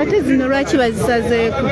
Ate zino lwaki bazisazeeko?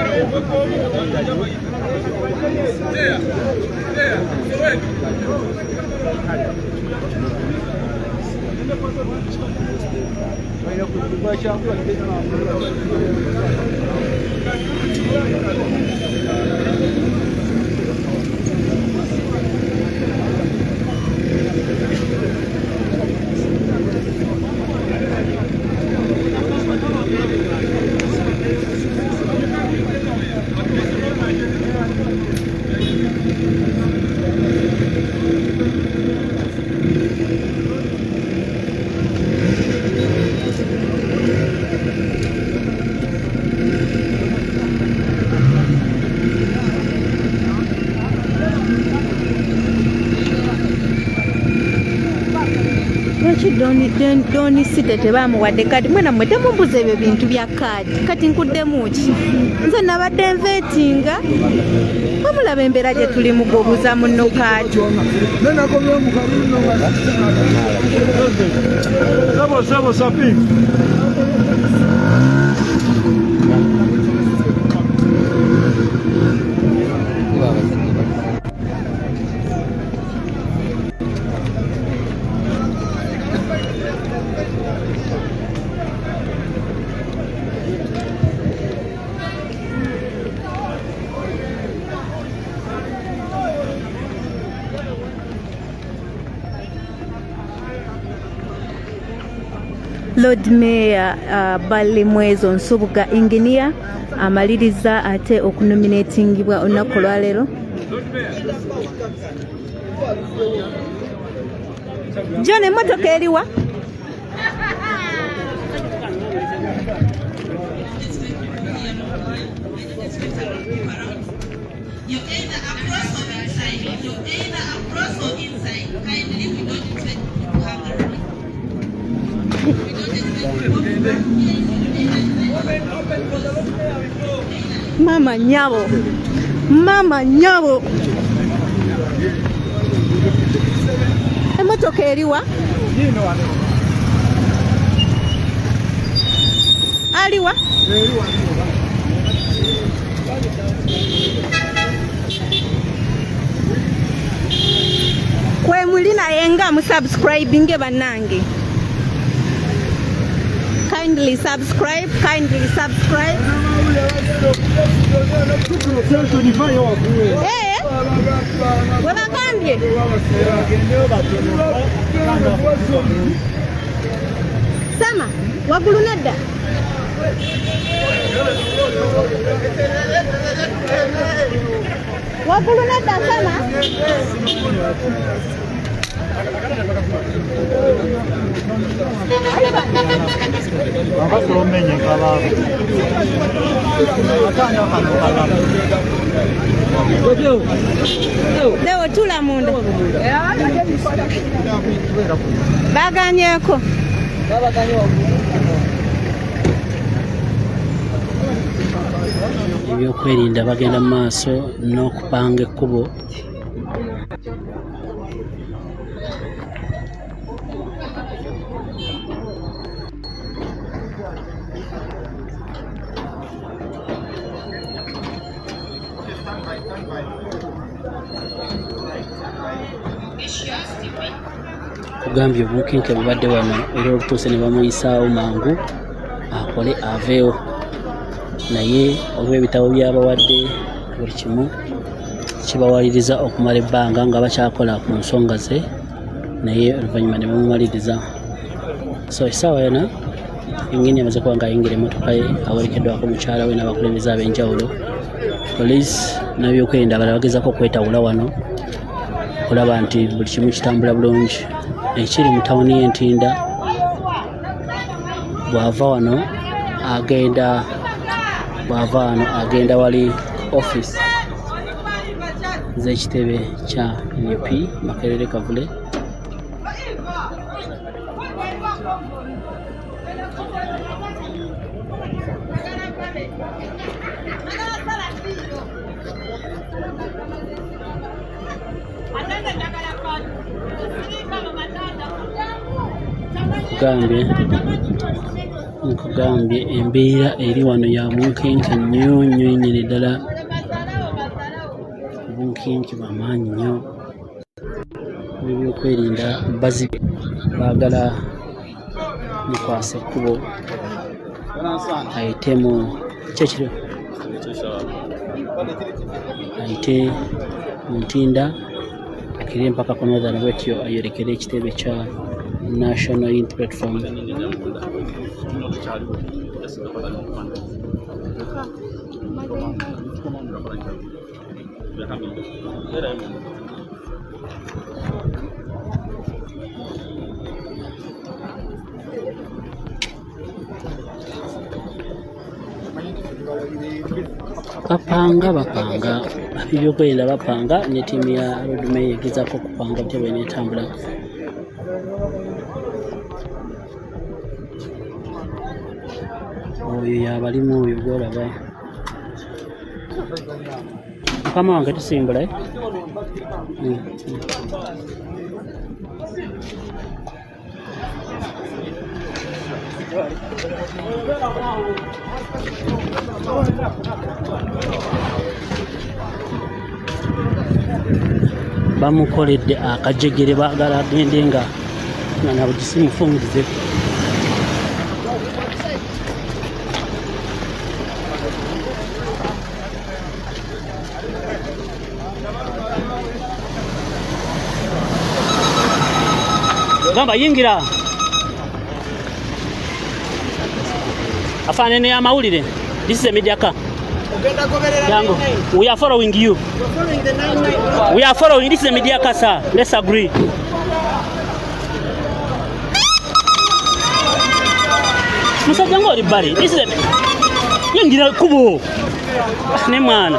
Doni site tebamuwadde kati mwena mwe temumbuza ebyo bintu bya kaadi kati nkuddemu ki nze nabadde nveetinga wamulaba embeera gye tuli mu gobuza munno kaadi Lord Mayor Balimweezo Nsubuga Engineer amaliriza ate okunominatingibwa olunaku lwaleero. John, emmotoka eriwa? Mama nyabo. Emotoka eriwa? Aliwa? Kwe mulina yenga musubscribinge banange. Kindly subscribe. Wabagambye Sama wagulu nedda Sama Leo tula munda baganyeko ebyokwerinda bagenda mu maaso n'okupanga ekkubo kugambye obukinke bubadde wano era olutuuse ne bamuyisaawo mangu akole aveewo naye olw'ebitabo by'abawadde buli kimu kibawaliriza okumala ebbanga nga bakyakola ku nsonga ze naye oluvannyuma ne bamumaliriza so essaawa yona engini amaze kuba ng'ayingira emmotoka ye awerekeddwako mukyala we n'abakulembeze ab'enjawulo poliisi n'ebyokwerinda abalala bagezaako okwetawula wano okulaba nti buli kimu kitambula bulungi ekiri mu tawuni y'Entinda bw'ava wano agenda wali office z'ekitebe kya UP Makerere Kavule Gambia nkugambye embeera eri wano ya bunkenke nnyo nnyo nnyini ddala bunkenke bw'amaanyi nnyo ebyokwerinda bazzi baagala mukwasa ekkubo ayitemu kyekiro ayite mu ntinda akire mpaka ku northern wetyo ayerekere ekitebe kya national unity platform. bapanga ebyokwerinda bapanga ne ttiimu ya roadmay egezaako okupanga butya bweneetambula. Oyo yabalimu oyo gwolaba mukama wange tusimbula bamukoledde akajegere baagala agende nga nabugisimufungize. Gamba yingira afanene ya mawulire. This is a media car. Jango, we are following you. We are following. This is a media car, sir. Let's agree. Musa jango ribari. This is a yingira kubo. Ne mwana.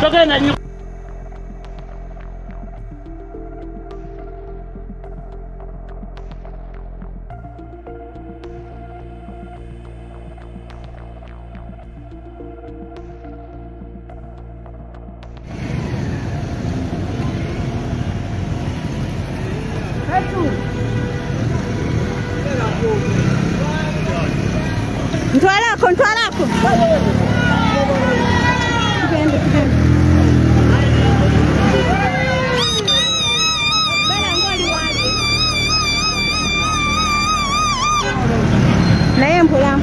Tokena nyu Ntwalako. Naye mpola.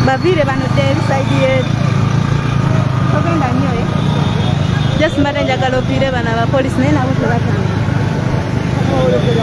Bavire bano teri side yetu. Togenda nnyo just mbadde njagala oviire bano abapoliisi naye nabo tebatanga.